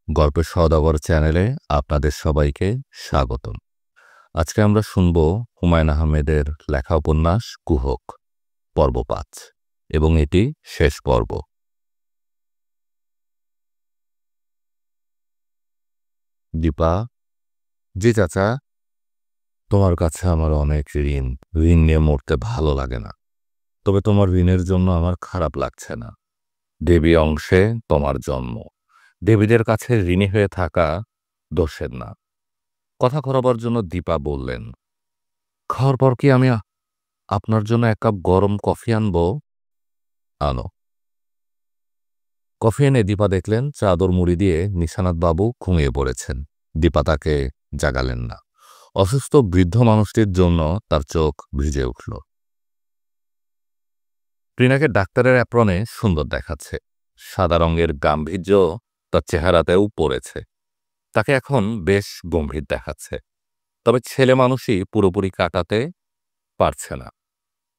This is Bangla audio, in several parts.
গল্পের সওদাগর চ্যানেলে আপনাদের সবাইকে স্বাগতম। আজকে আমরা শুনব হুমায়ূন আহমেদের লেখা উপন্যাস কুহক পর্ব ৫ এবং এটি শেষ পর্ব। দীপা: জি চাচা। তোমার কাছে আমার অনেক ঋণ নিয়ে মরতে ভালো লাগে না, তবে তোমার ঋণের জন্য আমার খারাপ লাগছে না। দেবী অংশে তোমার জন্ম, দেবীদের কাছে ঋণী হয়ে থাকা দোষের না। কথা ঘোরাবার জন্য দীপা বললেন, খাওয়ার পর কি আমি আপনার জন্য এক কাপ গরম কফি আনবো? আনো। কফি এনে দীপা দেখলেন চাদর মুড়ি দিয়ে নিশানাথ বাবু ঘুমিয়ে পড়েছেন। দীপা তাকে জাগালেন না। অসুস্থ বৃদ্ধ মানুষটির জন্য তার চোখ ভিজে উঠল। রিনাকে ডাক্তারের অ্যাপ্রনে সুন্দর দেখাচ্ছে, সাদা রঙের গাম্ভীর্য তার চেহারাতেও পড়েছে। তাকে এখন বেশ গম্ভীর দেখাচ্ছে, তবে ছেলে মানুষই পুরোপুরি কাটাতে পারছে না।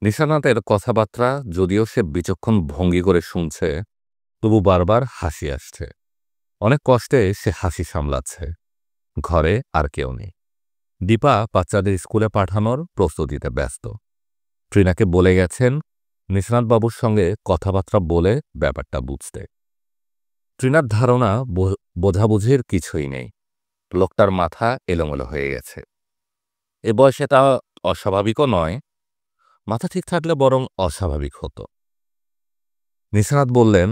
নিশানাথের কথাবার্তা যদিও সে বিচক্ষণ ভঙ্গি করে শুনছে, তবু বারবার হাসি আসছে। অনেক কষ্টে সে হাসি সামলাচ্ছে। ঘরে আর কেউ নেই। দীপা বাচ্চাদের স্কুলে পাঠানোর প্রস্তুতিতে ব্যস্ত। ট্রিনাকে বলে গেছেন নিশানাথবাবুর সঙ্গে কথাবার্তা বলে ব্যাপারটা বুঝতে। ট্রিনার ধারণা বোঝাবুঝির কিছুই নেই। লোকটার মাথা এলোমেলো হয়ে গেছে। এ বয়সে তা অস্বাভাবিকও নয়, মাথা ঠিক থাকলে বরং অস্বাভাবিক হতো। নিশানাথ বললেন,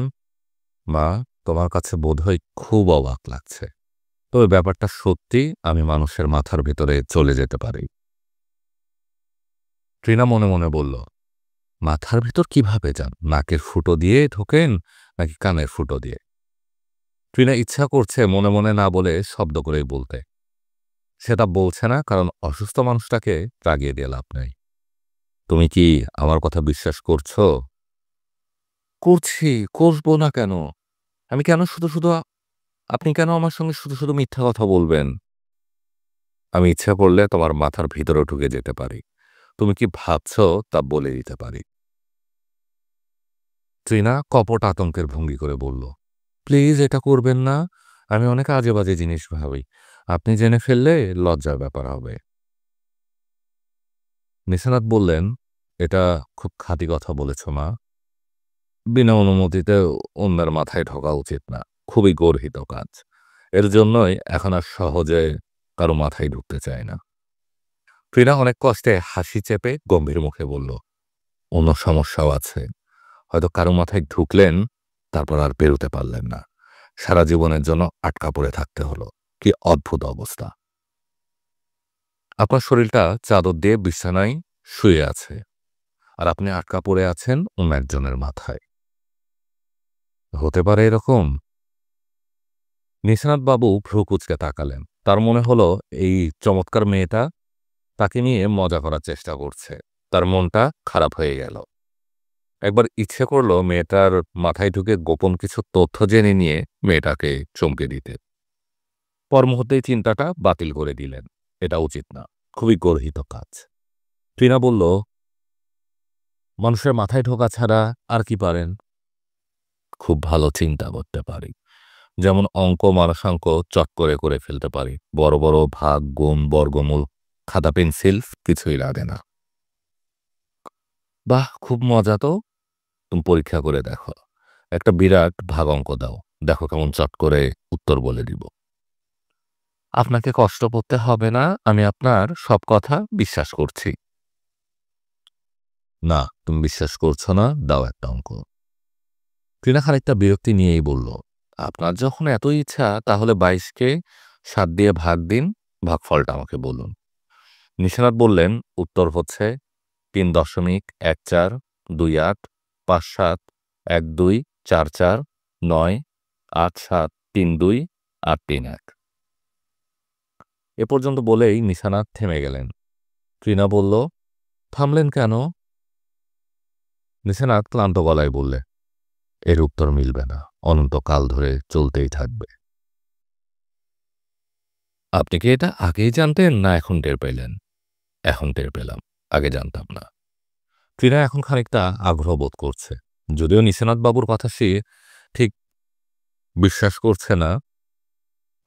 মা, তোমার কাছে বোধহয় খুব অবাক লাগছে, তবে ব্যাপারটা সত্যি। আমি মানুষের মাথার ভেতরে চলে যেতে পারি। ট্রিনা মনে মনে বলল, মাথার ভেতর কিভাবে যান? নাকের ফুটো দিয়ে ঢোকেন নাকি কানের ফুটো দিয়ে? ট্রিনা ইচ্ছা করছে মনে মনে না বলে শব্দ করেই বলতে। সেটা বলছে না, কারণ অসুস্থ মানুষটাকে রাগিয়ে দিয়ে লাভ নেই। তুমি কি আমার কথা বিশ্বাস করছো? করছি, করবো না কেন? আমি কেন শুধু শুধু আপনি কেন আমার সঙ্গে শুধু শুধু মিথ্যা কথা বলবেন? আমি ইচ্ছা করলে তোমার মাথার ভিতরে ঢুকে যেতে পারি। তুমি কি ভাবছো তা বলে দিতে পারি। ট্রিনা কপট আতঙ্কের ভঙ্গি করে বলল, প্লিজ এটা করবেন না। আমি অনেক আজে বাজে জিনিস ভাবি, আপনি জেনে ফেললে লজ্জার ব্যাপার হবে। নিশানাথ বললেন, এটা খুব খাঁটি কথা বলেছ মা। বিনা অনুমতিতে অন্যের মাথায় ঢোকা উচিত না, খুবই গর্হিত কাজ। এর জন্যই এখন আর সহজে কারো মাথায় ঢুকতে চায় না। ট্রিনা অনেক কষ্টে হাসি চেপে গম্ভীর মুখে বলল, অন্য সমস্যাও আছে। হয়তো কারো মাথায় ঢুকলেন, তারপর আর বেরোতে পারলেন না। সারা জীবনের জন্য আটকা পড়ে থাকতে হলো। কি অদ্ভুত অবস্থা! আপনার শরীরটা চাদর দিয়ে বিছানায় শুয়ে আছে, আর আপনি আটকা পড়ে আছেন অন্য একজনের মাথায়। হতে পারে এরকম? নিশানাথ বাবু ভ্রু কুঁচকে তাকালেন। তার মনে হলো এই চমৎকার মেয়েটা তাকে নিয়ে মজা করার চেষ্টা করছে। তার মনটা খারাপ হয়ে গেল। একবার ইচ্ছে করলো মেয়েটার মাথায় ঢুকে গোপন কিছু তথ্য জেনে নিয়ে মেয়েটাকে চমকে দিতে। পর মুহূর্তেই চিন্তাটা বাতিল করে দিলেন। এটা উচিত না, খুবই গর্হিত কাজ। ট্রিনা বলল, মানুষের মাথায় ঢোকা ছাড়া আর কি পারেন? খুব ভালো চিন্তা করতে পারি। যেমন অঙ্ক মানসাঙ্ক চট করে করে ফেলতে পারি। বড় বড় ভাগ, গুণ, বর্গমূল, খাতা পেন্সিল কিছুই লাগে না। বাহ, খুব মজা তো। তুমি পরীক্ষা করে দেখো। একটা বিরাট ভাগ অঙ্ক দাও, দেখো কেমন চট করে উত্তর বলে দিব। আপনাকে কষ্ট করতে হবে না, আমি আপনার সব কথা বিশ্বাস করছি। না, তুমি বিশ্বাস করছো না, দাও একটা অঙ্ক। ট্রিনা খানিকটা বিরক্তি নিয়েই বলল, আপনার যখন এত ইচ্ছা তাহলে ২২কে ৭ দিয়ে ভাগ দিন, ভাগফলটা আমাকে বলুন। নিশানাথ বললেন, উত্তর হচ্ছে ৩.৫২৮২৪৪৯৮৭৩২৮৩১। এ পর্যন্ত বলেই নিশানাথ থেমে গেলেন। ট্রিনা বলল, থামলেন কেন? নিশানাথ ক্লান্ত গলায় বললে, এর উত্তর মিলবে না, অনন্তকাল ধরে চলতেই থাকবে। আপনি কি এটা আগেই জানতেন না এখন টের পেলেন? এখন টের পেলাম, আগে জানতাম না। ট্রিনা এখন খানিকটা আগ্রহ বোধ করছে। যদিও নিশানাথ বাবুর কথা সে ঠিক বিশ্বাস করছে না,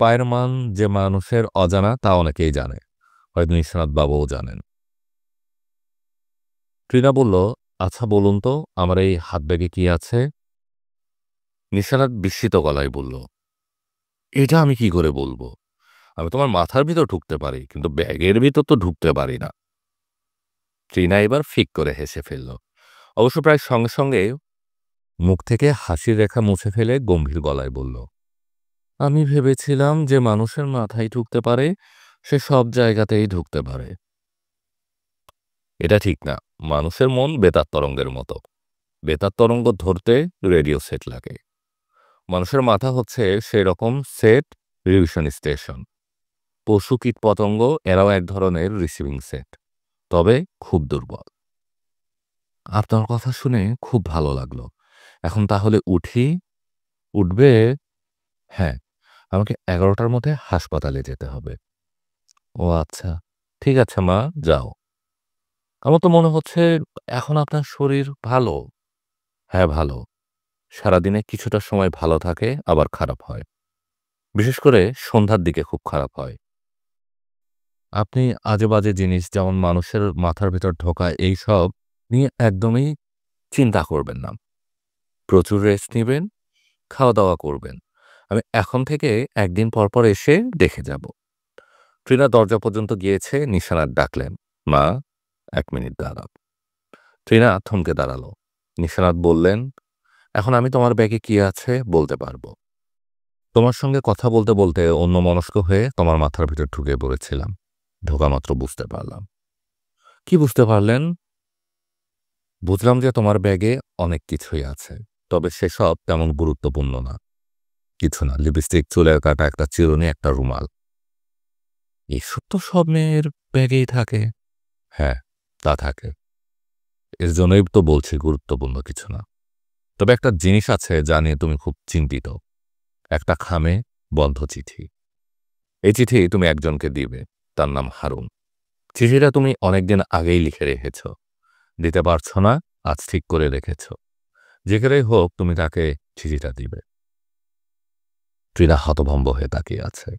পায়ের মান যে মানুষের অজানা তা অনেকেই জানে, হয়তো নিশানাথ বাবুও জানেন। ট্রিনা বলল, আচ্ছা বলুন তো, আমার এই হাত ব্যাগে কি আছে? নিশানাথ বিস্মিত গলায় বলল, এটা আমি কি করে বলবো? আমি তোমার মাথার ভিতর ঢুকতে পারি, কিন্তু ব্যাগের ভিতর তো ঢুকতে পারি না। ট্রিনা এবার ফিক করে হেসে ফেলল। অবশ্য প্রায় সঙ্গে সঙ্গে মুখ থেকে হাসির রেখা মুছে ফেলে গম্ভীর গলায় বলল, আমি ভেবেছিলাম যে মানুষের মাথায় ঢুকতে পারে সে সব জায়গাতেই ঢুকতে পারে। এটা ঠিক না। মানুষের মন বেতার তরঙ্গের মতো। বেতার তরঙ্গ ধরতে রেডিও সেট লাগে। মানুষের মাথা হচ্ছে সেরকম সেট, রিভিশন স্টেশন। পশু কীট পতঙ্গ এরাও এক ধরনের রিসিভিং সেট, তবে খুব দুর্বল। আপনার কথা শুনে খুব ভালো লাগলো। এখন তাহলে উঠি? উঠবে? হ্যাঁ, আমাকে 11টার মধ্যে হাসপাতালে যেতে হবে। ও আচ্ছা, ঠিক আছে মা, যাও। আমার তো মনে হচ্ছে এখন আপনার শরীর ভালো। হ্যাঁ, ভালো। সারাদিনে কিছুটা সময় ভালো থাকে, আবার খারাপ হয়। বিশেষ করে সন্ধ্যার দিকে খুব খারাপ হয়। আপনি আজেবাজে জিনিস যেমন মানুষের মাথার ভেতর ঢোকা এইসব নিয়ে একদমই চিন্তা করবেন না। প্রচুর রেস্ট নিবেন, খাওয়া-দাওয়া করবেন। আমি এখন থেকে একদিন পর পর এসে দেখে যাব। ট্রিনা দরজা পর্যন্ত গিয়েছে, নিশানাথ ডাকলেন, মা, 1 মিনিট দাঁড়াও। ট্রিনা থমকে দাঁড়ালো। নিশানাথ বললেন, এখন আমি তোমার ব্যাগে কি আছে বলতে পারবো। তোমার সঙ্গে কথা বলতে বলতে অন্যমনস্ক হয়ে তোমার মাথার ভিতর ঢুকে পড়েছিলাম। ঢোকা মাত্র বুঝতে পারলাম। কি বুঝতে পারলেন? বুঝলাম যে তোমার ব্যাগে অনেক কিছুই আছে, তবে সেসব তেমন গুরুত্বপূর্ণ না। কিছু না, লিপস্টিক, চুলের কাটা, একটা চিরুনি, একটা রুমাল। এসব তো সব মেয়ের ব্যাগেই থাকে। হ্যাঁ, তা থাকে। এর জন্যই তো বলছি গুরুত্বপূর্ণ কিছু না। তবে একটা জিনিস আছে যা নিয়ে তুমি খুব চিন্তিত। একটা খামে বন্ধ চিঠি। এই চিঠি তুমি একজনকে দিবে, তার নাম হারুন। চিঠিটা তুমি অনেকদিন আগেই লিখে রেখেছ, দিতে পারছো না, আজ ঠিক করে রেখেছ। যেখানেই হোক তুমি তাকে চিঠিটা দিবে। ট্রিনা হতভম্ব হয়ে তাকিয়ে আছে।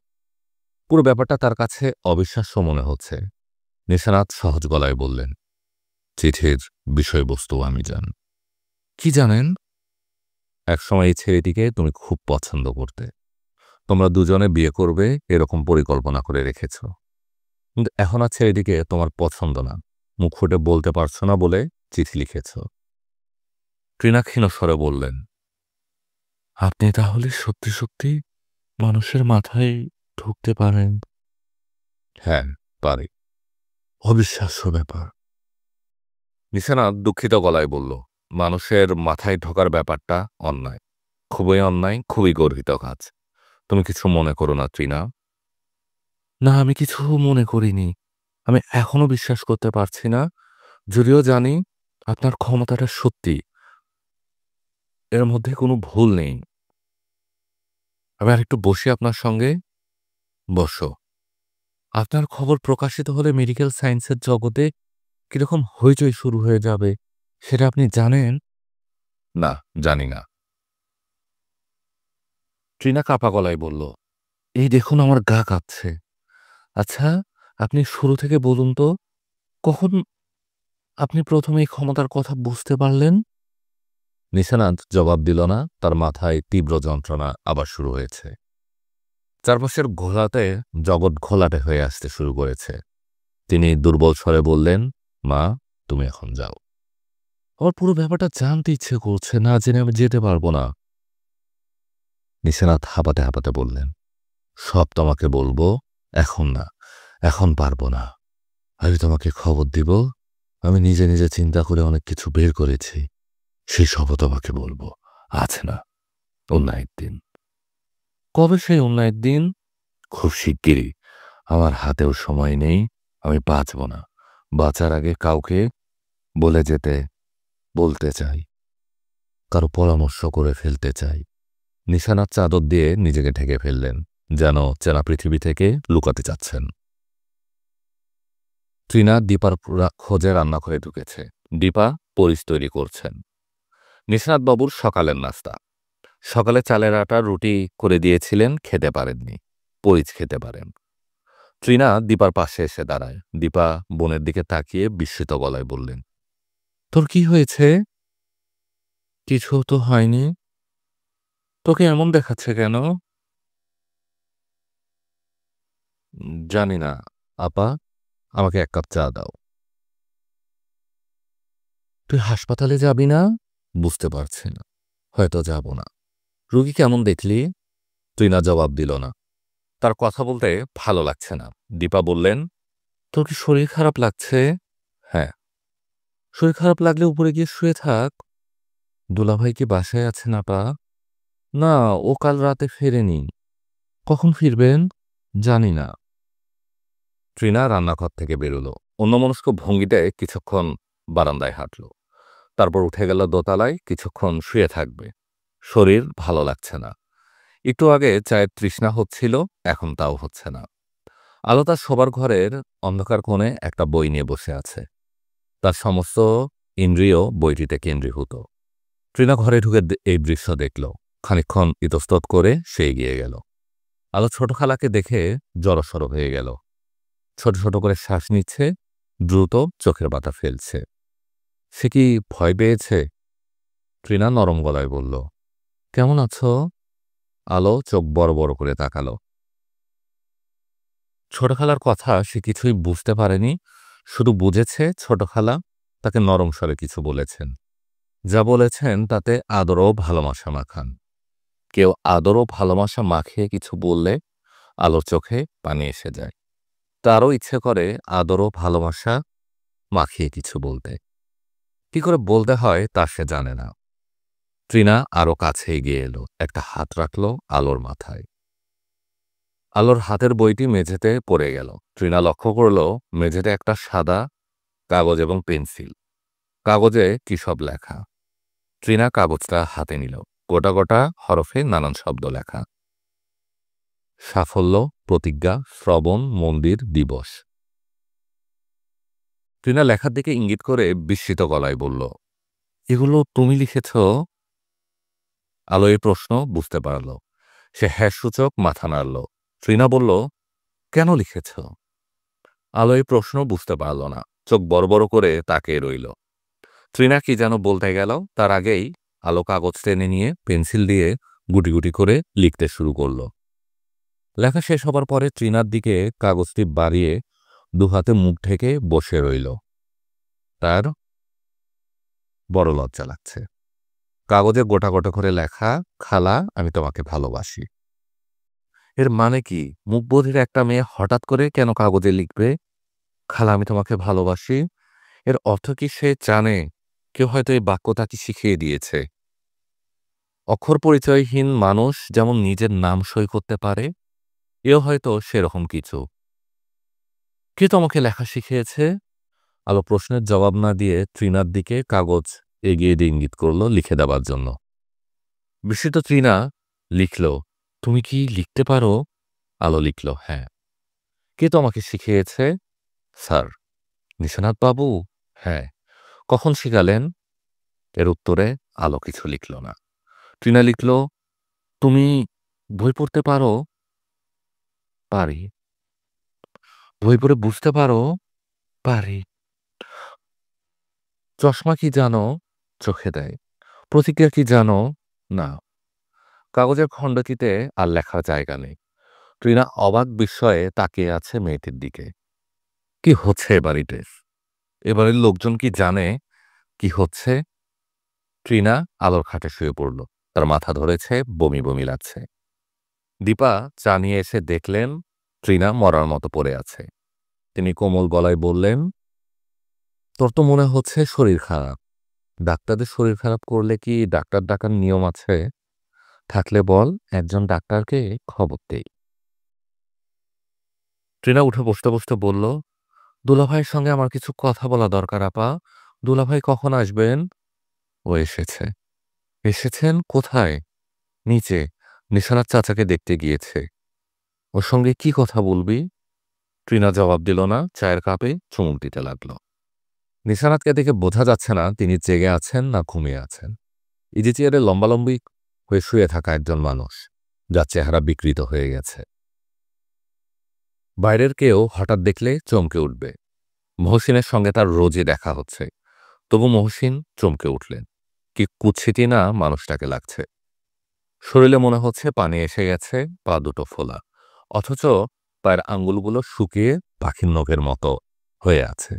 পুরো ব্যাপারটা তার কাছে অবিশ্বাস্য মনে হচ্ছে। নিশানাথ সহজ গলায় বললেন, চিঠির বিষয়বস্তু আমি জান। কি জানেন? একসময় এই ছেলেটিকে তুমি খুব পছন্দ করতে। তোমরা দুজনে বিয়ে করবে এরকম পরিকল্পনা করে রেখেছ। কিন্তু এখন আর ছেলেটিকে তোমার পছন্দ না, মুখ ফুটে বলতে পারছো না বলে চিঠি লিখেছ। ট্রিনা ক্ষীণ স্বরে বললেন, আপনি তাহলে সত্যি সত্যি মানুষের মাথায় ঢুকতে পারেন? হ্যাঁ, পারি। অবিশ্বাস্য ব্যাপার। নিশানাথ দুঃখিত গলায় বলল, মানুষের মাথায় ঢোকার ব্যাপারটা অন্যায়, খুবই অন্যায়, খুবই গর্হিত কাজ। তুমি কিছু মনে করো না ট্রিনা। না, আমি কিছু মনে করিনি। আমি এখনো বিশ্বাস করতে পারছি না, যদিও জানি আপনার ক্ষমতাটা সত্যি, এর মধ্যে কোনো ভুল নেই। আমি আরেকটু বসি আপনার সঙ্গে। বসো। আপনার খবর প্রকাশিত হলে মেডিকেল সায়েন্সের জগতে কিরকম হইচই শুরু হয়ে যাবে সেটা আপনি জানেন? না, জানি না। ট্রিনা কাঁপা গলায় বলল, এই দেখুন আমার গা কাঁপছে। আচ্ছা, আপনি শুরু থেকে বলুন তো, কখন আপনি প্রথমে এই ক্ষমতার কথা বুঝতে পারলেন? নিশানাথ জবাব দিল না। তার মাথায় তীব্র যন্ত্রণা আবার শুরু হয়েছে। চারপাশের ঘোলাতে জগৎ ঘোলাটে হয়ে আসতে শুরু করেছে। তিনি দুর্বল স্বরে বললেন, মা, তুমি এখন যাও। আমার পুরো ব্যাপারটা জানতে ইচ্ছে করছে, না জেনে আমি যেতে পারবো না। নিশানাথ হাঁপাতে হাঁপাতে বললেন, সব তোমাকে বলবো, এখন না, এখন পারবো না। আমি তোমাকে খবর দিব। আমি নিজে নিজে চিন্তা করে অনেক কিছু বের করেছি, সেই সবও তোমাকে বলবো। আজ না, অন্য একদিন। কবে সেই অন্য একদিন? খুব শিগগিরই। আমার হাতেও সময় নেই, আমি বাঁচব না। বাঁচার আগে কাউকে বলে যেতে বলতে চাই, কারো পরামর্শ করে ফেলতে চাই। নিশানার চাদর দিয়ে নিজেকে ঢেকে ফেললেন, যেন চেনা পৃথিবী থেকে লুকাতে চাচ্ছেন। ট্রিনা দীপার খোঁজে রান্নাঘরে ঢুকেছে। দীপা পরিস তৈরি করছেন। নিশানাথবাবুর সকালের নাস্তা। সকালে চালের আটা রুটি করে দিয়েছিলেন, খেতে পারেননি। পরিচ খেতে পারেন। ট্রিনা দীপার পাশে এসে দাঁড়ায়। দীপা বোনের দিকে তাকিয়ে বিস্মিত গলায় বললেন, তোর কি হয়েছে? কিছু তো হয়নি। তোকে এমন দেখাচ্ছে কেন? জানি না আপা, আমাকে এক কাপ চা দাও। তুই হাসপাতালে যাবি না? বুঝতে পারছি না, হয়তো যাব না। রুগী কেমন দেখলি? ট্রিনা জবাব দিল না। তার কথা বলতে ভালো লাগছে না। দীপা বললেন, তোর কি শরীর খারাপ লাগছে? হ্যাঁ। শরীর খারাপ লাগলে উপরে গিয়ে শুয়ে থাক। দুলাভাই কি বাসায় আছে না পা? না, ও কাল রাতে ফেরেনি। কখন ফিরবেন? জানি না। ট্রিনা রান্নাঘর থেকে বেরোলো। অন্যমনস্ক ভঙ্গিতে কিছুক্ষণ বারান্দায় হাঁটল। তারপর উঠে গেল দোতলায়। কিছুক্ষণ শুয়ে থাকবে। শরীর ভালো লাগছে না। একটু আগে চায়ের তৃষ্ণা হচ্ছিল, এখন তাও হচ্ছে না। আলো তার শোবার ঘরের অন্ধকার কোণে একটা বই নিয়ে বসে আছে। তার সমস্ত ইন্দ্রিয় বইটিতে কেন্দ্রীভূত। ট্রিনা ঘরে ঢুকে এই দৃশ্য দেখল। খানিকক্ষণ ইতস্তত করে সে এগিয়ে গেল। আলো ছোট খালাকে দেখে জড়সড় হয়ে গেল। ছোট ছোট করে শ্বাস নিচ্ছে, দ্রুত চোখের পাতা ফেলছে। সে কি ভয় পেয়েছে? ট্রিনা নরম গলায় বলল, কেমন আছো? আলো চোখ বড় বড় করে তাকালো। ছোট খালার কথা সে কিছুই বুঝতে পারেনি, শুধু বুঝেছে ছোট খালা তাকে নরম স্বরে কিছু বলেছেন। যা বলেছেন তাতে আদর ও ভালোবাসা মাখান। কেউ আদর ও ভালোবাসা মাখিয়ে কিছু বললে আলোর চোখে পানি এসে যায়। তারও ইচ্ছে করে আদর ও ভালোবাসা মাখিয়ে কিছু বলতে। কি করে বলতে হয় তা সে জানে না। ট্রিনা আরো কাছে এগিয়ে এলো, একটা হাত রাখল আলোর মাথায়। আলোর হাতের বইটি মেঝেতে পড়ে গেল। ট্রিনা লক্ষ্য করল মেঝেতে একটা সাদা কাগজ এবং পেন্সিল। কাগজে কি সব লেখা। ট্রিনা কাগজটা হাতে নিল। গোটা গোটা হরফে নানান শব্দ লেখা। সাফল্য, প্রতিজ্ঞা, শ্রবণ, মন্দির, দিবস। ট্রিনা লেখার দিকে ইঙ্গিত করে বিস্মিত গলায় বলল, এগুলো তুমি লিখেছ? আলো এই প্রশ্ন বুঝতে পারল। সে হ্যাঁ সূচক মাথা নাড়ল। ট্রিনা বলল, কেন লিখেছ? আলো এই প্রশ্ন বুঝতে পারল না। চোখ বড় বড় করে তাকিয়ে রইল। ট্রিনা কি যেন বলতে গেল, তার আগেই আলো কাগজ টেনে নিয়ে পেন্সিল দিয়ে গুটি গুটি করে লিখতে শুরু করল। লেখা শেষ হবার পরে ট্রিনার দিকে কাগজটি বাড়িয়ে দুহাতে মুখ ঢেকে বসে রইল। তার বড় লজ্জা লাগছে। কাগজে গোটা গোটা করে লেখা, খালা আমি তোমাকে ভালোবাসি। এর মানে কি? মুখবধির একটা মেয়ে হঠাৎ করে কেন কাগজে লিখবে খালা আমি তোমাকে ভালোবাসি? এর অর্থ কি সে জানে? কেউ হয়তো এই বাক্য তাকে শিখিয়ে দিয়েছে। অক্ষর পরিচয়হীন মানুষ যেমন নিজের নাম সই করতে পারে, এও হয়তো সেরকম কিছু। কে তোমাকে লেখা শিখিয়েছে? আলো প্রশ্নের জবাব না দিয়ে ট্রিনার দিকে কাগজ এগিয়ে দিয়ে ইঙ্গিত করল লিখে দেবার জন্য। বিস্মিত ট্রিনা লিখল, তুমি কি লিখতে পারো? আলো লিখল, হ্যাঁ। কে তোমাকে শিখিয়েছে? স্যার। নিশানাথ বাবু? হ্যাঁ। কখন শিখালেন? এর উত্তরে আলো কিছু লিখল না। ট্রিনা লিখল, তুমি বই পড়তে পারো? পারি। বই পড়ে বুঝতে পারো? পারি। চশমা কি জানো? চোখে দেয়। প্রতিক্রিয়া কি জানো? না। কাগজের খণ্ডটিতে আর লেখার জায়গা নেই। ট্রিনা অবাক বিস্ময়ে তাকিয়ে আছে মেয়েটির দিকে। কি হচ্ছে এ বাড়িতে? এবারের লোকজন কি জানে কি হচ্ছে? ট্রিনা আলোর খাটে শুয়ে পড়ল। তার মাথা ধরেছে, বমি বমি লাগছে। দীপা চা নিয়ে এসে দেখলেন ট্রিনা মরার মতো পড়ে আছে। তিনি কোমল গলায় বললেন, তোর তো মনে হচ্ছে শরীর খারাপ। ডাক্তারদের শরীর খারাপ করলে কি ডাক্তার ডাকার নিয়ম আছে? থাকলে বল, একজন ডাক্তারকে খবর দেই। ট্রিনা উঠে বসতে বসতে বলল, দুলাভাইয়ের সঙ্গে আমার কিছু কথা বলা দরকার আপা। দুলাভাই কখন আসবেন? ও এসেছে। এসেছেন কোথায়? নিচে। নিশানার চাচাকে দেখতে গিয়েছে। ওর সঙ্গে কি কথা বলবি? ট্রিনা জবাব দিল না, চায়ের কাপে চুমুক দিতে লাগল। নিশানাতকে দেখে বোঝা যাচ্ছে না তিনি জেগে আছেন না ঘুমিয়ে আছেন। ইজি চেয়ারে লম্বালম্বি হয়ে শুয়ে থাকা একজন মানুষ, যার চেহারা বিকৃত হয়ে গেছে। বাইরের কেউ হঠাৎ দেখলে চমকে উঠবে। মহসিনের সঙ্গে তার রোজই দেখা হচ্ছে, তবু মহসিন চমকে উঠলেন। কি কুৎসিতই না মানুষটাকে লাগছে। শরীরে মনে হচ্ছে পানি এসে গেছে, পা দুটো ফোলা, অথচ পায়ের আঙ্গুলগুলো শুকিয়ে পাখির নখের মতো হয়ে আছে।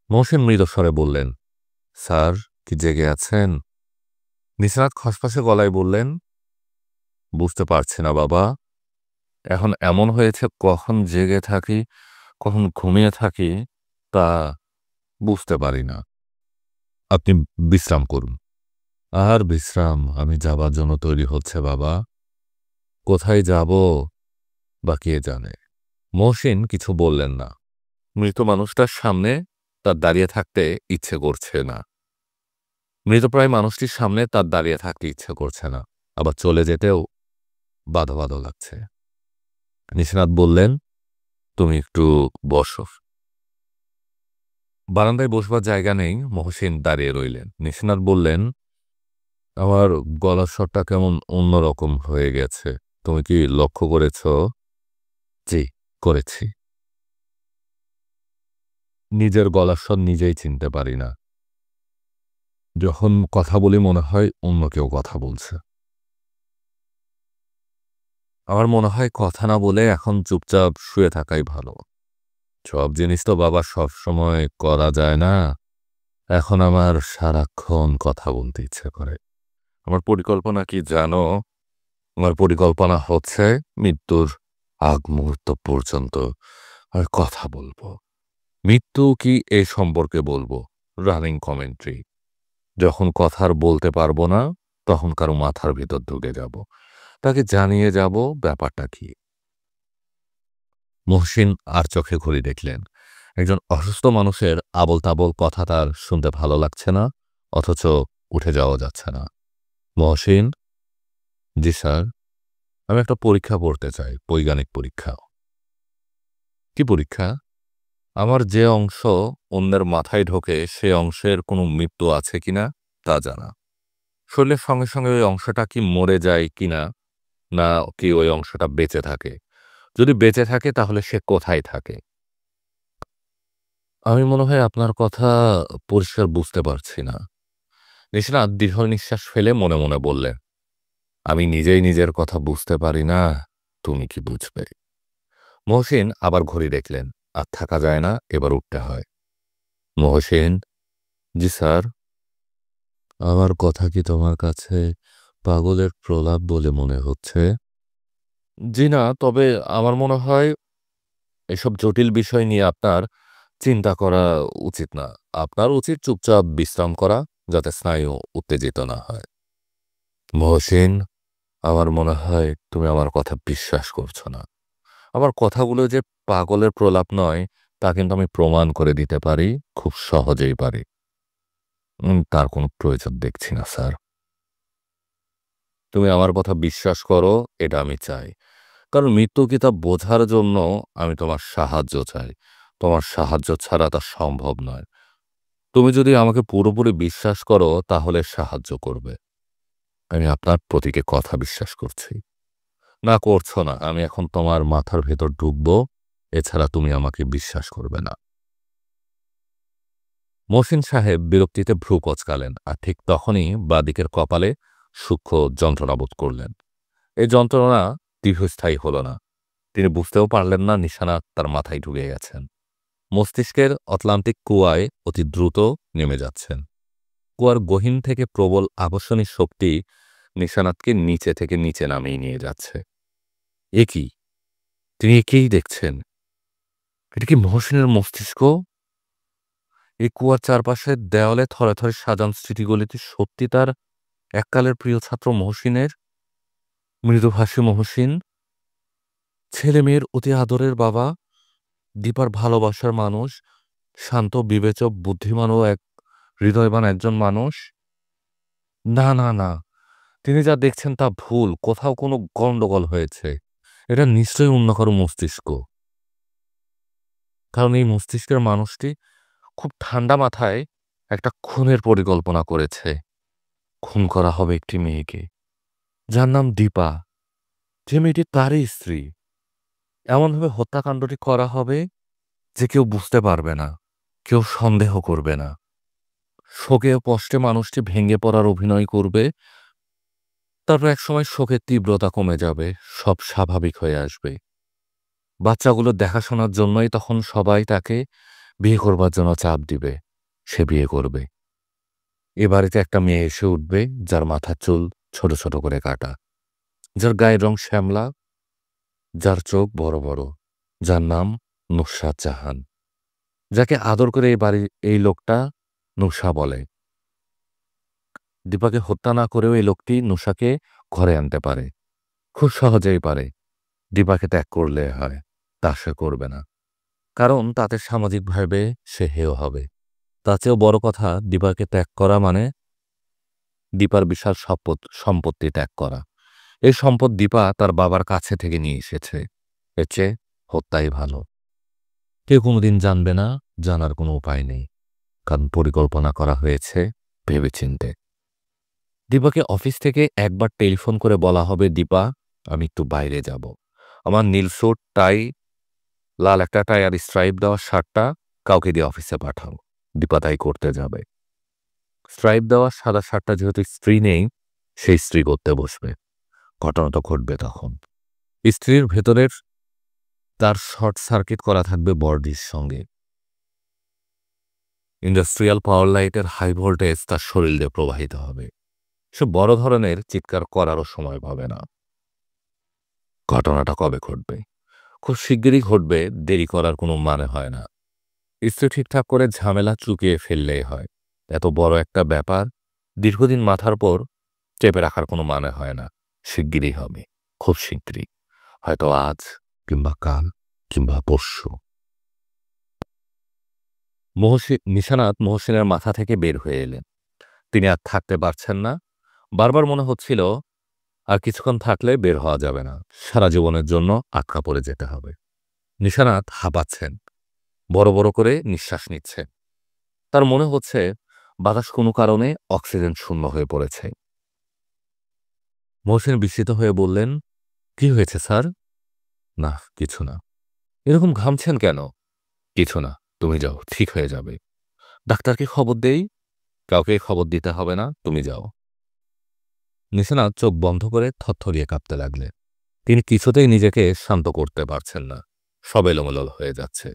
মহসিন মৃদুস্বরে বললেন, স্যার, কি জেগে আছেন? নিসারাত খসখসে গলায় বললেন, বুঝতে পারছি না বাবা। এখন এমন হয়েছে, কখন জেগে থাকি কখন ঘুমিয়ে থাকি তা বুঝতে পারি না। আপনি বিশ্রাম করুন। আর বিশ্রাম? আমি যাবার জন্য তৈরি হচ্ছে বাবা। কোথায় যাব বা কে জানে। মহসিন কিছু বললেন না। মৃত মানুষটার সামনে তার দাঁড়িয়ে থাকতে ইচ্ছে করছে না। মৃতপ্রায় মানুষটির সামনে তার দাঁড়িয়ে থাকতে ইচ্ছে করছে না, আবার চলে যেতেও বাধো বাধো লাগছে। নিশানাত বললেন, তুমি একটু বসো। বারান্দায় বসবার জায়গা নেই, মহসিন দাঁড়িয়ে রইলেন। নিশানাত বললেন, আমার গলার স্বরটা কেমন অন্যরকম হয়ে গেছে, তুমি কি লক্ষ্য করেছ? জি, করেছি। নিজের গলার স্বর নিজেই চিনতে পারি না। যখন কথা বলি মনে হয় অন্য কেউ কথা বলছে। আমার মনে হয় কথা না বলে এখন চুপচাপ শুয়ে থাকাই ভালো। সব জিনিস তো বাবা সব সময় করা যায় না। এখন আমার সারাক্ষণ কথা বলতে ইচ্ছে করে। আমার পরিকল্পনা কি জানো? আমার পরিকল্পনা হচ্ছে মৃত্যুর আগ মুহূর্ত পর্যন্ত আর কথা বলবো। মৃত্যু কি এ সম্পর্কে বলবো, রানিং কমেন্ট্রি। যখন কথা আর বলতে পারবো না, তখন কারো মাথার ভিতর ঢুকে যাব, তাকে জানিয়ে যাব ব্যাপারটা কি। মহসিন আর চোখে ঘড়ি দেখলেন। একজন অসুস্থ মানুষের আবল তাবল কথা তার শুনতে ভালো লাগছে না, অথচ উঠে যাওয়া যাচ্ছে না। মহসিন, জি স্যার। আমি একটা পরীক্ষা পড়তে চাই, বৈজ্ঞানিক পরীক্ষা। কি পরীক্ষা? আমার যে অংশ অন্যের মাথায় ঢোকে সে অংশের কোনো মৃত্যু আছে কিনা তা জানা। শরীরের সঙ্গে সঙ্গে ওই অংশটা কি মরে যায় কিনা, না কি ওই অংশটা বেঁচে থাকে? যদি বেঁচে থাকে তাহলে সে কোথায় থাকে? আমি মনে হয় আপনার কথা পরিষ্কার বুঝতে পারছি না। নিশানাত দীর্ঘ নিঃশ্বাস ফেলে মনে মনে বললেন, আমি নিজেই নিজের কথা বুঝতে পারি না, তুমি কি বুঝবে? মহসিন আবার ঘড়ি দেখলেন। আর থাকা যায় না, এবার উঠতে হয়। মহসিন, জি স্যার। আমার কথা কি তোমার কাছে পাগলের প্রলাপ বলে মনে হচ্ছে? জি না, তবে আমার মনে হয় এসব জটিল বিষয় নিয়ে আপনার চিন্তা করা উচিত না। আপনার উচিত চুপচাপ বিশ্রাম করা, যাতে স্নায়ু উত্তেজিত না হয়। মহসিন, আমার মনে হয় তুমি আমার কথা বিশ্বাস করছো না। আমার কথাগুলো যে পাগলের প্রলাপ নয়, তা কিন্তু আমি প্রমাণ করে দিতে পারি, খুব সহজেই পারি। তার কোনো প্রয়োজন দেখছি না স্যার। তুমি আমার কথা বিশ্বাস করো, এটা আমি চাই। কারণ মৃত্যু কি তা বোঝার জন্য আমি তোমার সাহায্য চাই। তোমার সাহায্য ছাড়া তা সম্ভব নয়। তুমি যদি আমাকে পুরোপুরি বিশ্বাস করো তাহলে সাহায্য করবে। আমি আপনার প্রতিকে কথা বিশ্বাস করছি। না করছো না, আমি এখন তোমার মাথার ভেতর ঢুকবো, এছাড়া তুমি আমাকে বিশ্বাস করবে না। মহসিন সাহেব বিরক্তিতে ভ্রু কচকালেন, আর ঠিক তখনই বাদিকের কপালে সূক্ষ্ম যন্ত্রণা বোধ করলেন। এই যন্ত্রণা দীর্ঘস্থায়ী হল না। তিনি বুঝতেও পারলেন না নিশানাত তার মাথায় ঢুকে গেছেন। মস্তিষ্কের অতলান্তিক কুয়ায় অতি দ্রুত নেমে যাচ্ছেন। কুয়ার গহীন থেকে প্রবল আকর্ষণী শক্তি নিশানাতকে নিচে থেকে নিচে নামিয়ে নিয়ে যাচ্ছে। এ কি? তিনি একেই দেখছেন। এটা কি মহসিনের মস্তিষ্ক? এই কুয়ার চারপাশের দেওয়ালে থরে থরে সাজান স্মৃতিগুলিতে সত্যি তার এককালের প্রিয় ছাত্র মহসিনের? মৃদুভাষী মহসিন, ছেলে মেয়ের অতি আদরের বাবা, দীপার ভালোবাসার মানুষ, শান্ত বিবেচক বুদ্ধিমান ও এক হৃদয়বান একজন মানুষ। না না না, তিনি যা দেখছেন তা ভুল, কোথাও কোনো গণ্ডগোল হয়েছে। এটা নিশ্চয়ই অন্য কারো মস্তিষ্ক। কারণ এই মস্তিষ্কের মানুষটি খুব ঠান্ডা মাথায় একটা খুনের পরিকল্পনা করেছে। খুন করা হবে একটি মেয়েকে, যার নাম দীপা, যে মেয়েটি তারই স্ত্রী। এমনভাবে হত্যাকাণ্ডটি করা হবে যে কেউ বুঝতে পারবে না, কেউ সন্দেহ করবে না। শোকে ও কষ্টে মানুষটি ভেঙে পড়ার অভিনয় করবে, তারপর একসময় শোকের তীব্রতা কমে যাবে, সব স্বাভাবিক হয়ে আসবে। বাচ্চাগুলোর দেখাশোনার জন্যই তখন সবাই তাকে বিয়ে করবার জন্য চাপ দিবে। সে বিয়ে করবে। এ বাড়িতে একটা মেয়ে এসে উঠবে, যার মাথার চুল ছোট ছোট করে কাটা, যার গায়ের রং শ্যামলা, যার চোখ বড় বড়, যার নাম নুসরাত জাহান, যাকে আদর করে এই বাড়ির এই লোকটা নুসা বলে। দীপাকে হত্যা না করেও এই লোকটি নুসাকে ঘরে আনতে পারে, খুব সহজেই পারে। দীপাকে ত্যাগ করলে হয়, তা সে করবে না, কারণ তাতে সামাজিকভাবে সে হেয় হবে। তার চেয়েও বড় কথা, দীপাকে ত্যাগ করা মানে দীপার বিশাল সম্পত্তি ত্যাগ করা। এই সম্পদ দীপা তার বাবার কাছে থেকে নিয়ে এসেছে। এর চেয়ে হত্যাই ভালো। কেউ কোনোদিন জানবে না, জানার কোনো উপায় নেই, কারণ পরিকল্পনা করা হয়েছে ভেবেচিন্তে। দীপাকে অফিস থেকে একবার টেলিফোন করে বলা হবে, দীপা, আমি একটু বাইরে যাব, আমার নীল স্যুট, টাই, লাল একটা টাই আর স্ট্রাইপ দেওয়া শার্টটা কাউকে দিয়ে অফিসে পাঠাও। দীপা তাই করতে যাবে। স্ট্রাইপ দেওয়া সাদা শার্টটা যেহেতু স্ত্রী নেই, সেই স্ত্রী করতে বসবে। ঘটনাটা ঘটবে তখন। স্ত্রীর ভেতরের তার শর্ট সার্কিট করা থাকবে বডির সঙ্গে। ইন্ডাস্ট্রিয়াল পাওয়ার লাইটের হাই ভোল্টেজ তার শরীর দিয়ে প্রবাহিত হবে। সে বড় ধরনের চিৎকার করারও সময় পাবে না। ঘটনাটা কবে ঘটবে? খুব শিগগিরই ঘটবে, দেরি করার কোনো মানে হয় না। স্ত্রী ঠিকঠাক করে ঝামেলা চুকিয়ে ফেললেই হয়। এত বড় একটা ব্যাপার দীর্ঘদিন মাথার পর চেপে রাখার কোনো মানে হয় না। শিগগিরই হবে, খুব শিগগিরই, হয়তো আজ কিংবা কাল কিংবা পরশু। নিশানাত মহসিনের মাথা থেকে বের হয়ে এলেন। তিনি আর থাকতে পারছেন না। বারবার মনে হচ্ছিল আর কিছুক্ষণ থাকলে বের হওয়া যাবে না, সারা জীবনের জন্য আটকা পড়ে যেতে হবে। নিশানাত হাঁপাচ্ছেন, বড় বড় করে নিঃশ্বাস নিচ্ছে। তার মনে হচ্ছে বাতাস কোনো কারণে অক্সিজেন শূন্য হয়ে পড়েছে। মহসিন বিস্মিত হয়ে বললেন, কি হয়েছে স্যার? না, কিছু না। এরকম ঘামছেন কেন? কিছু না, তুমি যাও, ঠিক হয়ে যাবে। ডাক্তারকে খবর দেই? কাউকে খবর দিতে হবে না, তুমি যাও। নিশানাত চোখ বন্ধ করে থরথরিয়ে কাঁপতে লাগলেন। তিনি কিছুতেই নিজেকে শান্ত করতে পারছেন না। সব এলোমেলো হয়ে যাচ্ছে।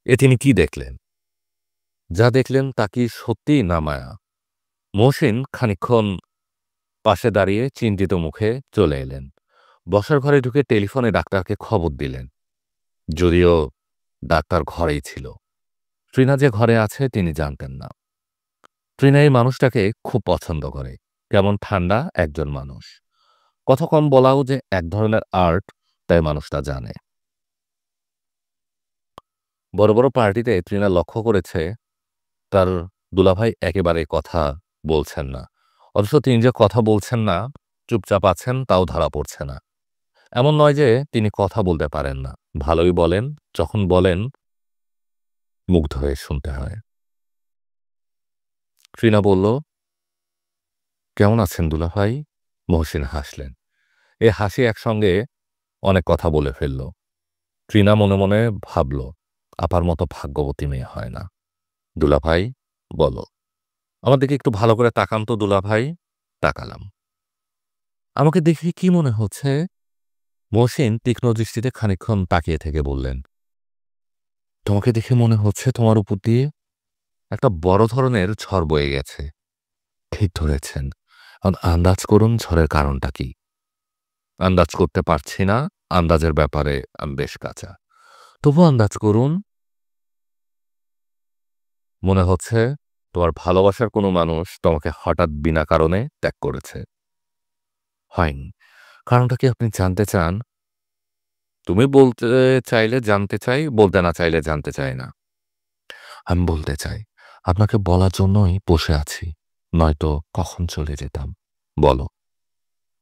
এ তিনি কি দেখলেন? যা দেখলেন তা কি সত্যি না মায়া? মহসিন খানিকক্ষণ পাশে দাঁড়িয়ে চিন্তিত মুখে চলে এলেন। বসার ঘরে ঢুকে টেলিফোনে ডাক্তারকে খবর দিলেন, যদিও ডাক্তার ঘরেই ছিল। ট্রিনা যে ঘরে আছে তিনি জানতেন না। ট্রিনা এই মানুষটাকে খুব পছন্দ করে। কেমন ঠান্ডা একজন মানুষ। কথা কম বলাও যে এক ধরনের আর্ট, তাই মানুষটা জানে। বড় বড় পার্টিতে ট্রিনা লক্ষ্য করেছে তার দুলাভাই একেবারে কথা বলছেন না। অথচ তিনি যে কথা বলছেন না, চুপচাপ আছেন, তাও ধরা পড়ছে না। এমন নয় যে তিনি কথা বলতে পারেন না, ভালোই বলেন। যখন বলেন মুগ্ধ হয়ে শুনতে হয়। ট্রিনা বলল, কেমন আছেন দুলাভাই? মহসিন হাসলেন। এ হাসি একসঙ্গে অনেক কথা বলে ফেলল। ট্রিনা মনে মনে ভাবল, আপার মতো ভাগ্যবতী মেয়ে হয় না। দুলাভাই, বলো। আমার দিকে একটু ভালো করে তাকান তো দুলাভাই। তাকালাম। আমাকে দেখে কি মনে হচ্ছে? মহসিন তীক্ষ্ণ দৃষ্টিতে খানিকক্ষণ তাকিয়ে থেকে বললেন, তোমাকে দেখে মনে হচ্ছে তোমার উপর দিয়ে একটা বড় ধরনের ঝড় বয়ে গেছে। ঠিক ধরেছেন। এখন আন্দাজ করুন ঝড়ের কারণটা কি? আন্দাজ করতে পারছি না। আন্দাজের ব্যাপারে আমি বেশ কাঁচা। তবু আন্দাজ করুন। মনে হচ্ছে তোমার ভালোবাসার কোনো মানুষ তোমাকে হঠাৎ বিনা কারণে ত্যাগ করেছে। হয়নি। কারণটা কি আপনি জানতে চান? তুমি বলতে চাইলে জানতে চাই, বলতে না চাইলে জানতে চাই না। আমি বলতে চাই। আপনাকে বলার জন্যই বসে আছি, নয়তো কখন চলে যেতাম। বলো।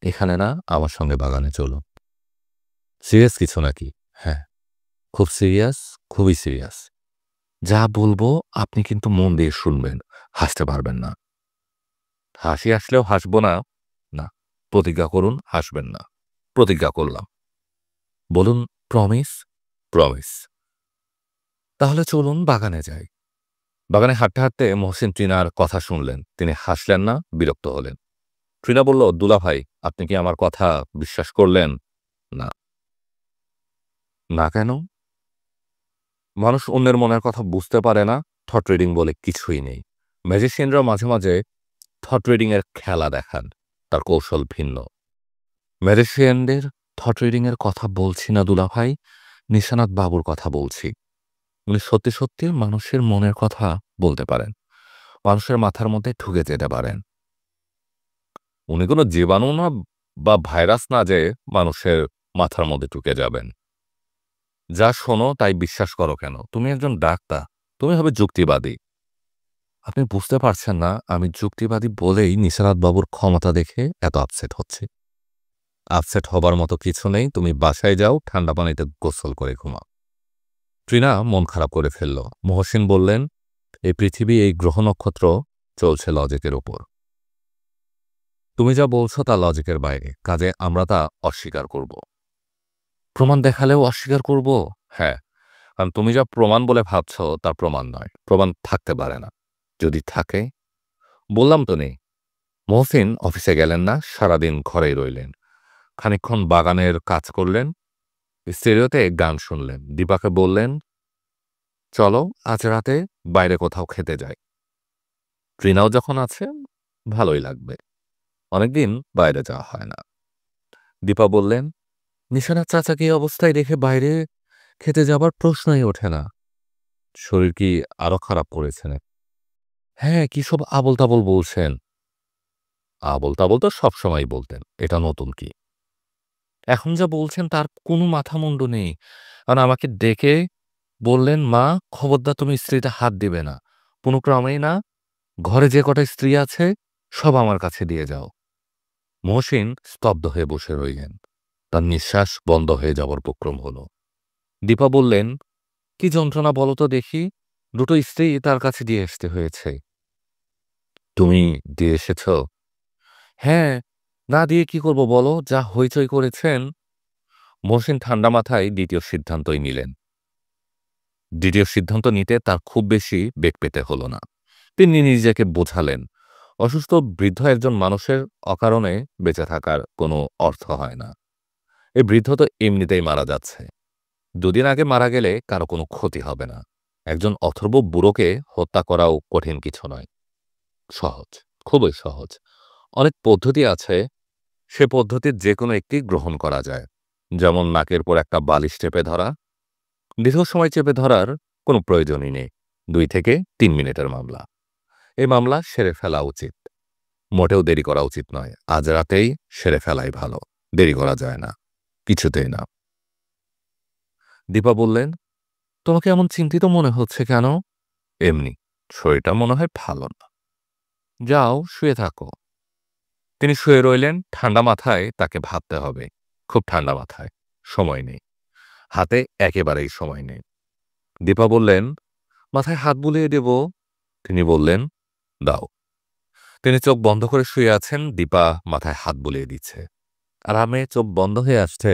এখানে না, আমার সঙ্গে বাগানে চলো। সিরিয়াস কিছু নাকি? হ্যাঁ, খুব সিরিয়াস, খুবই সিরিয়াস। যা বলবো আপনি কিন্তু মন দিয়ে শুনবেন, হাসতে পারবেন না। হাসি আসলেও হাসবো না। না, প্রতিজ্ঞা করুন হাসবেন না। প্রতিজ্ঞা করলাম। বলুন, প্রমিস? প্রমিস। তাহলে চলুন বাগানে যাই। বাগানে হাঁটতে হাঁটতে মহসিন ট্রিনার কথা শুনলেন। তিনি হাসলেন না, বিরক্ত হলেন। ট্রিনা বলল, দুলাভাই, আপনি কি আমার কথা বিশ্বাস করলেন? না। না কেন? মানুষ অন্যের মনের কথা বুঝতে পারে না, থট রিডিং বলে কিছুই নেই। ম্যাজিশিয়ানরা মাঝে মাঝে থট রিডিং এর খেলা দেখান, তার কৌশল ভিন্ন। ম্যাজিশিয়ানদের থট রিডিং এর কথা বলছি না দুলাভাই, নিশানাত বাবুর কথা বলছি। উনি সত্যি সত্যি মানুষের মনের কথা বলতে পারেন, মানুষের মাথার মধ্যে ঢুকে যেতে পারেন। উনি কোনো জীবাণু না বা ভাইরাস না যে মানুষের মাথার মধ্যে ঢুকে যাবেন। যা শোনো তাই বিশ্বাস করো কেন? তুমি একজন ডাক্তার, তুমি হবে যুক্তিবাদী। আপনি বুঝতে পারছেন না, আমি যুক্তিবাদী বলেই নিশানাত বাবুর ক্ষমতা দেখে এত আপসেট হচ্ছে। আপসেট হবার মতো কিছু নেই, তুমি বাসায় যাও, ঠান্ডা পানিতে গোসল করে ঘুমাও। ট্রিনা মন খারাপ করে ফেলল। মহসিন বললেন, এই পৃথিবী, এই গ্রহ নক্ষত্র চলছে লজিকের উপর। তুমি যা বলছো তা লজিকের বাইরে, কাজে আমরা তা অস্বীকার করব। প্রমাণ দেখালেও অস্বীকার করব? হ্যাঁ, কারণ তুমি যা প্রমাণ বলে ভাবছ তা প্রমাণ নয়, প্রমাণ থাকতে পারে না। যদি থাকে? বললাম তো নেই। মহসিন অফিসে গেলেন না, সারাদিন ঘরেই রইলেন। খানিকক্ষণ বাগানের কাজ করলেন, স্টেরিওতে গান শুনলেন। দীপাকে বললেন, চলো আজ রাতে বাইরে কোথাও খেতে যাই। ট্রিনাও যখন আছে, ভালোই লাগবে। অনেকদিন বাইরে যাওয়া হয় না। দীপা বললেন, নিশানার চাচাকে এই অবস্থায় রেখে বাইরে খেতে যাবার প্রশ্নই ওঠে না। শরীর কি আরো খারাপ করেছেন? হ্যাঁ, কি সব আবল তাবল বলছেন? আবল তাবল তো সবসময় বলতেন, এটা নতুন কি? এখন যা বলছেন তার কোনো মাথা মুন্ডু নেই। কারণ আমাকে ডেকে বললেন, মা খবরদার তুমি স্ত্রীতে হাত দিবে না, কোনো ক্রমেই না। ঘরে যে কটা স্ত্রী আছে সব আমার কাছে দিয়ে যাও। মহসিন স্তব্ধ হয়ে বসে রইলেন। তার নিঃশ্বাস বন্ধ হয়ে যাবার উপক্রম হল। দীপা বললেন, কি যন্ত্রণা বলো তো দেখি, দুটো স্ত্রী তার কাছে দিয়ে আসতে হয়েছে। তুমি দিয়ে এসেছ? হ্যাঁ, না দিয়ে কি করব বলো, যা হইচই করেছেন। মহসিন ঠান্ডা মাথায় দ্বিতীয় সিদ্ধান্তই নিলেন। দ্বিতীয় সিদ্ধান্ত নিতে তার খুব বেশি বেগ পেতে হল না। তিনি নিজেকে বোঝালেন, অসুস্থ বৃদ্ধ একজন মানুষের অকারণে বেঁচে থাকার কোনো অর্থ হয় না। এই বৃদ্ধ তো এমনিতেই মারা যাচ্ছে। দুদিন আগে মারা গেলে কারো কোনো ক্ষতি হবে না। একজন অথর্ব বুড়োকে হত্যা করাও কঠিন কিছু নয়। সহজ, খুবই সহজ। অনেক পদ্ধতি আছে, সে পদ্ধতির যে কোনো একটি গ্রহণ করা যায়। যেমন নাকের পর একটা বালিশ চেপে ধরা। দীর্ঘ সময় চেপে ধরার কোনো প্রয়োজনই নেই। 2 থেকে 3 মিনিটের মামলা। এই মামলা সেরে ফেলা উচিত। মোটেও দেরি করা উচিত নয়। আজ রাতেই সেরে ফেলাই ভালো। দেরি করা যায় না, কিছুতেই না। দীপা বললেন, তোমাকে এমন চিন্তিত মনে হচ্ছে কেন? এমনি, শরীরটা মনে হয় ভালো না। যাও শুয়ে থাকো। তিনি শুয়ে রইলেন। ঠান্ডা মাথায় তাকে ভাবতে হবে, খুব ঠান্ডা মাথায়। সময় নেই, হাতে একেবারেই সময় নেই। দীপা বললেন, মাথায় হাত বুলিয়ে দেব? তিনি বললেন, দাও। তিনি চোখ বন্ধ করে শুয়ে আছেন, দীপা মাথায় হাত বুলিয়ে দিচ্ছে। আরামে চোখ বন্ধ হয়ে আসছে,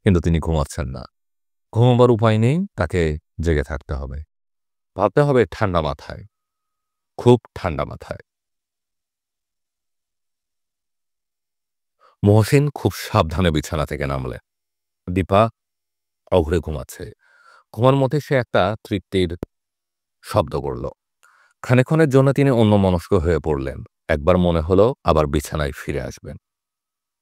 কিন্তু তিনি ঘুমাচ্ছেন না। ঘুমাবার উপায় নেই, তাকে জেগে থাকতে হবে। ভাবতে হবে ঠান্ডা মাথায়, খুব ঠান্ডা মাথায়। মহসিন খুব সাবধানে বিছানা থেকে নামলেন। দীপা অঘুরে ঘুমাচ্ছে। ঘুমার মধ্যে সে একটা তৃপ্তির শব্দ করল। খানিকক্ষণের জন্য তিনি অন্যমনস্ক হয়ে পড়লেন। একবার মনে হলো আবার বিছানায় ফিরে আসবেন।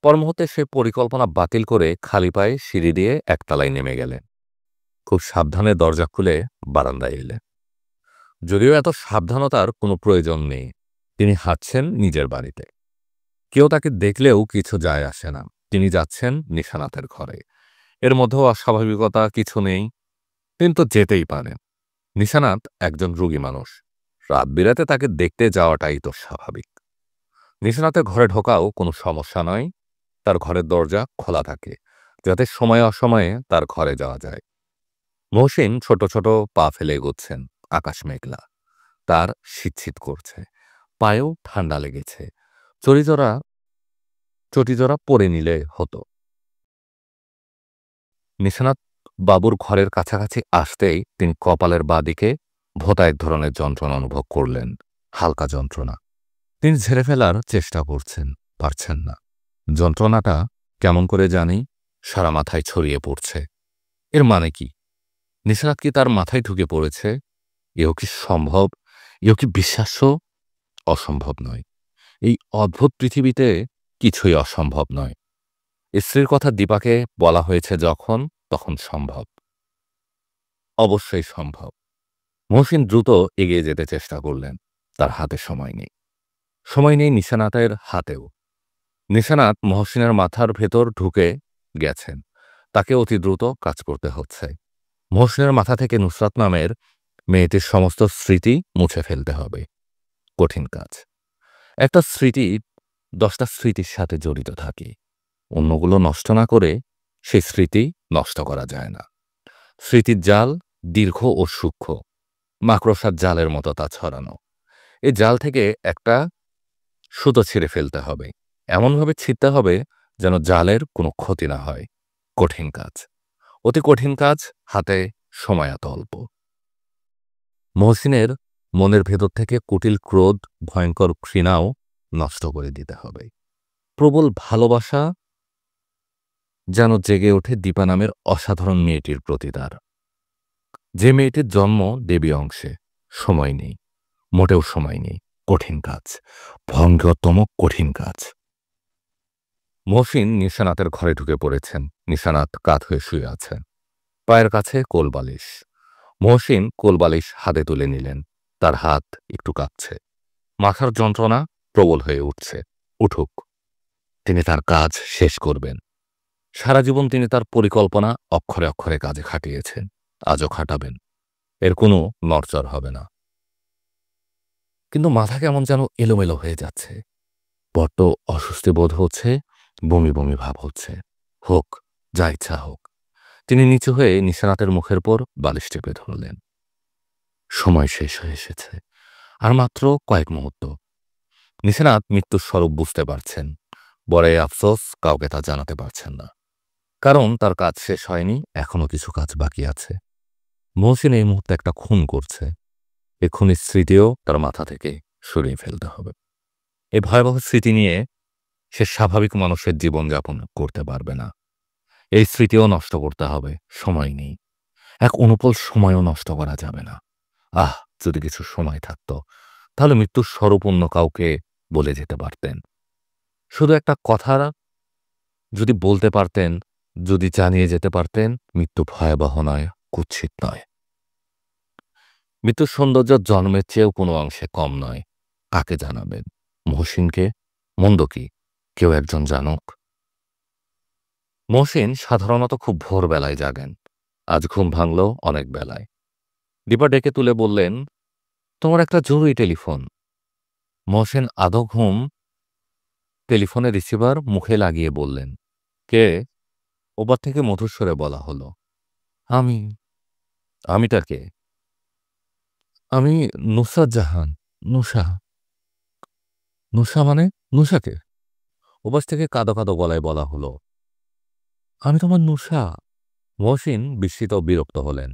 পর মুহূর্তে সে পরিকল্পনা বাতিল করে খালি পায়ে সিঁড়ি দিয়ে একতলায় নেমে গেলেন। খুব সাবধানে দরজা খুলে বারান্দায় এলেন। যদিও এত সাবধানতার কোনো প্রয়োজন নেই, তিনি হাঁটছেন নিজের বাড়িতে। কেউ তাকে দেখলেও কিছু যায় আসে না। তিনি যাচ্ছেন নিশানাথের ঘরে। এর মধ্যেও অস্বাভাবিকতা কিছু নেই, কিন্তু যেতেই পারেন। নিশানাথ একজন রোগী মানুষ, রাত বিরাতে তাকে দেখতে যাওয়াটাই তো স্বাভাবিক। নিশানাথের ঘরে ঢোকাও কোনো সমস্যা নয়। তার ঘরের দরজা খোলা থাকে, যাতে সময়ে অসময়ে তার ঘরে যাওয়া যায়। মহসিন ছোট ছোট পা ফেলে এগোচ্ছেন। আকাশ মেঘলা, তার শীত করছে, পায়েও ঠান্ডা লেগেছে। চটিজোড়া পরে নিলে হতো। নিশানাত বাবুর ঘরের কাছাকাছি আসতেই তিনি কপালের বাঁদিকে ভোঁতা এক ধরনের যন্ত্রণা অনুভব করলেন, হালকা যন্ত্রণা। তিনি ঝেড়ে ফেলার চেষ্টা করছেন, পারছেন না। যন্ত্রণাটা কেমন করে জানি সারা মাথায় ছড়িয়ে পড়ছে। এর মানে কি? নিশানাত কি তার মাথায় ঢুকে পড়েছে? এও কি সম্ভব? এও কি বিশ্বাস্য? অসম্ভব নয়। এই অদ্ভুত পৃথিবীতে কিছুই অসম্ভব নয়। স্ত্রীর কথা দীপাকে বলা হয়েছে যখন, তখন সম্ভব, অবশ্যই সম্ভব। মহসিন দ্রুত এগিয়ে যেতে চেষ্টা করলেন। তার হাতে সময় নেই, সময় নেই নিশানাতের হাতেও। নিশানাত মহসিনের মাথার ভেতর ঢুকে গেছেন, তাকে অতি দ্রুত কাজ করতে হচ্ছে। মহসিনের মাথা থেকে নুসরাত নামের মেয়েটির সমস্ত স্মৃতি মুছে ফেলতে হবে। কঠিন কাজ। একটা স্মৃতি 10টা স্মৃতির সাথে জড়িত থাকে। অন্যগুলো নষ্ট না করে সেই স্মৃতি নষ্ট করা যায় না। স্মৃতির জাল দীর্ঘ ও সূক্ষ্ম, মাকড়সার জালের মতো তা ছড়ানো। এই জাল থেকে একটা সুতো ছিঁড়ে ফেলতে হবে, এমনভাবে ছিঁড়তে হবে যেন জালের কোনো ক্ষতি না হয়। কঠিন কাজ, অতি কঠিন কাজ, হাতে সময় এত অল্প। মহসিনের মনের ভেতর থেকে কুটিল ক্রোধ, ভয়ঙ্কর ঘৃণাও নষ্ট করে দিতে হবে। প্রবল ভালোবাসা যেন জেগে ওঠে দীপা নামের অসাধারণ মেয়েটির প্রতি তার। যে মেয়েটির জন্ম দেবী অংশে। সময় নেই, মোটেও সময় নেই। কঠিন কাজ, ভয়ঙ্করতম কঠিন কাজ। মহসিন নিশানাতের ঘরে ঢুকে পড়েছেন। নিশানাত কাত হয়ে শুয়ে আছেন, পায়ের কাছে কোলবালিশ। মহসিন কোলবালিশ হাতে তুলে নিলেন। তার হাত একটু কাঁপছে, মাথার যন্ত্রণা প্রবল হয়ে উঠছে। উঠুক, তিনি তার কাজ শেষ করবেন। সারা জীবন তিনি তার পরিকল্পনা অক্ষরে অক্ষরে কাজে খাটিয়েছেন, আজও খাটাবেন। এর কোনো নড়চড় হবে না। কিন্তু মাথা কেমন যেন এলোমেলো হয়ে যাচ্ছে, বড্ড অস্বস্তি বোধ হচ্ছে, বমি বমি ভাব হচ্ছে। হোক, যা ইচ্ছা হোক। তিনি নিচু হয়ে নিশানাতের মুখের পর বালিশ টেপে ধরলেন। সময় শেষ হয়ে এসেছে, আর মাত্র কয়েক মুহূর্ত। নিশানাত মৃত্যুর স্বরূপ বুঝতে পারছেন, বড় আফসোস কাউকে তা জানাতে পারছেন না। কারণ তার কাজ শেষ হয়নি, এখনো কিছু কাজ বাকি আছে। মহসিন এই মুহূর্তে একটা খুন করছে। এই খুনির স্মৃতিও তার মাথা থেকে সরিয়ে ফেলতে হবে। এই ভয়াবহ স্মৃতি নিয়ে সে স্বাভাবিক মানুষের জীবনযাপন করতে পারবে না। এই স্মৃতিও নষ্ট করতে হবে, সময় নেই। এক অনুপল সময়ও নষ্ট করা যাবে না। আহ, যদি কিছু সময় থাকত, তাহলে মৃত্যুর স্বরূপ অন্য কাউকে বলে যেতে পারতেন। শুধু একটা কথা যদি বলতে পারতেন, যদি জানিয়ে যেতে পারতেন, মৃত্যু ভয়াবহ নয়, কুৎসিত নয়। মৃত্যুর সৌন্দর্য জন্মের চেয়েও কোনো অংশে কম নয়। কাকে জানাবেন? মহসিনকে? মন্দ কি, কেউ একজন জানুক। মহসিন সাধারণত খুব ভোরবেলায় জাগেন। আজ ঘুম ভাঙল অনেক বেলায়। দীপা ডেকে তুলে বললেন, তোমার একটা জরুরি টেলিফোন। মহসিন আধো ঘুম টেলিফোনের রিসিভার মুখে লাগিয়ে বললেন, কে? ওপার থেকে মধুর স্বরে বলা হলো, আমি। আমিটা কে? আমি নুসরাত জাহান। নুসা। নুসা মানে? নুসাকে? ওপাশ থেকে কাঁদো কাঁদো গলায় বলা হলো, আমি তোমার নুসা। মহসিন বিস্মিত ও বিরক্ত হলেন।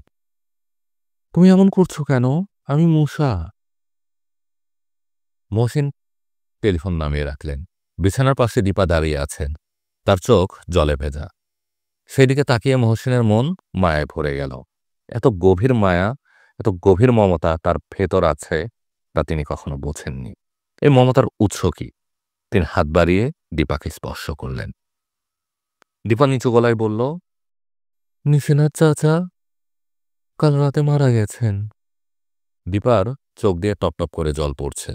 তুমি এমন করছো কেন? আমি মুসা। মহসিন টেলিফোন নামিয়ে রাখলেন। বিছানার পাশে দীপা দাঁড়িয়ে আছেন, তার চোখ জলে ভেজা। সেদিকে তাকিয়ে মহসিনের মন মায়ায় ভরে গেল। এত গভীর মায়া, এত গভীর মমতা তার ভেতর আছে, তা তিনি কখনো বোঝেননি। এই মমতার উৎস কি? তিনি হাত বাড়িয়ে দীপাকে স্পর্শ করলেন। দীপা নিচু গলায় বলল, নিশিনাথ চাচা কাল রাতে মারা গেছেন। দীপার চোখ দিয়ে টপটপ করে জল পড়ছে।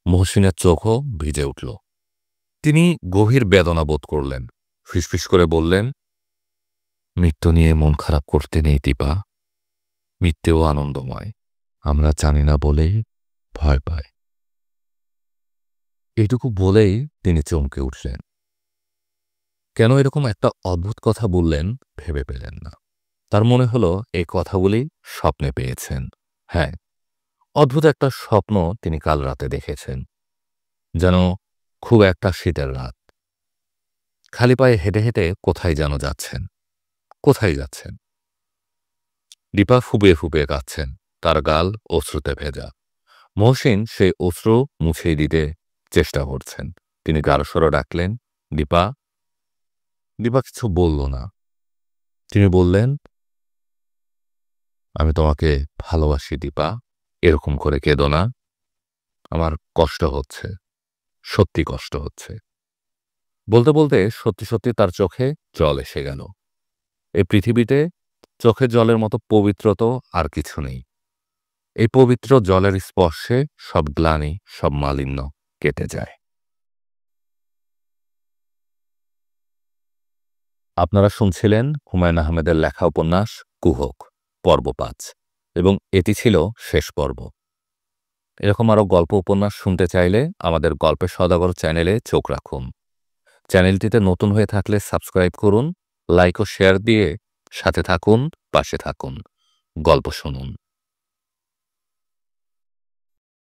মহসিনের চোখও ভিজে উঠল। তিনি গভীর বেদনা বোধ করলেন। ফিসফিস করে বললেন, মৃত্যু নিয়ে মন খারাপ করতে নেই দীপা। মৃত্যুও আনন্দময়, আমরা জানি না বলেই ভয় পাই। এইটুকু বলেই তিনি চমকে উঠলেন। কেন এরকম একটা অদ্ভুত কথা বললেন ভেবে পেলেন না। তার মনে হলো এই কথাগুলি স্বপ্নে পেয়েছেন। হ্যাঁ, অদ্ভুত একটা স্বপ্ন তিনি কাল রাতে দেখেছেন। যেন খুব একটা শীতের রাত, খালি পায়ে হেঁটে হেঁটে কোথায় যেন যাচ্ছেন। কোথায় যাচ্ছেন? দীপা ফুপিয়ে ফুপিয়ে কাঁদছেন, তার গাল অশ্রুতে ভেজা। মহসিন সেই অশ্রু মুছিয়ে দিতে চেষ্টা করছেন। তিনি গাঢ়স্বরে ডাকলেন, দীপা। দীপা কিছু বলল না। তিনি বললেন, আমি তোমাকে ভালোবাসি দীপা, এরকম করে কেঁদো না। আমার কষ্ট হচ্ছে, সত্যি কষ্ট হচ্ছে। বলতে বলতে সত্যি সত্যি তার চোখে জল এসে গেল। এই পৃথিবীতে চোখের জলের মতো পবিত্র তো আর কিছু নেই। এই পবিত্র জলের স্পর্শে সব গ্লানি, সব মালিন্য কেটে যায়। আপনারা শুনছিলেন হুমায়ূন আহমেদের লেখা উপন্যাস কুহক, পর্ব ৫, এবং এটি ছিল শেষ পর্ব। এরকম আরও গল্প উপন্যাস শুনতে চাইলে আমাদের গল্পের সওদাগর চ্যানেলে চোখ রাখুন। চ্যানেলটিতে নতুন হয়ে থাকলে সাবস্ক্রাইব করুন, লাইক ও শেয়ার দিয়ে সাথে থাকুন, পাশে থাকুন। গল্প শুনুন।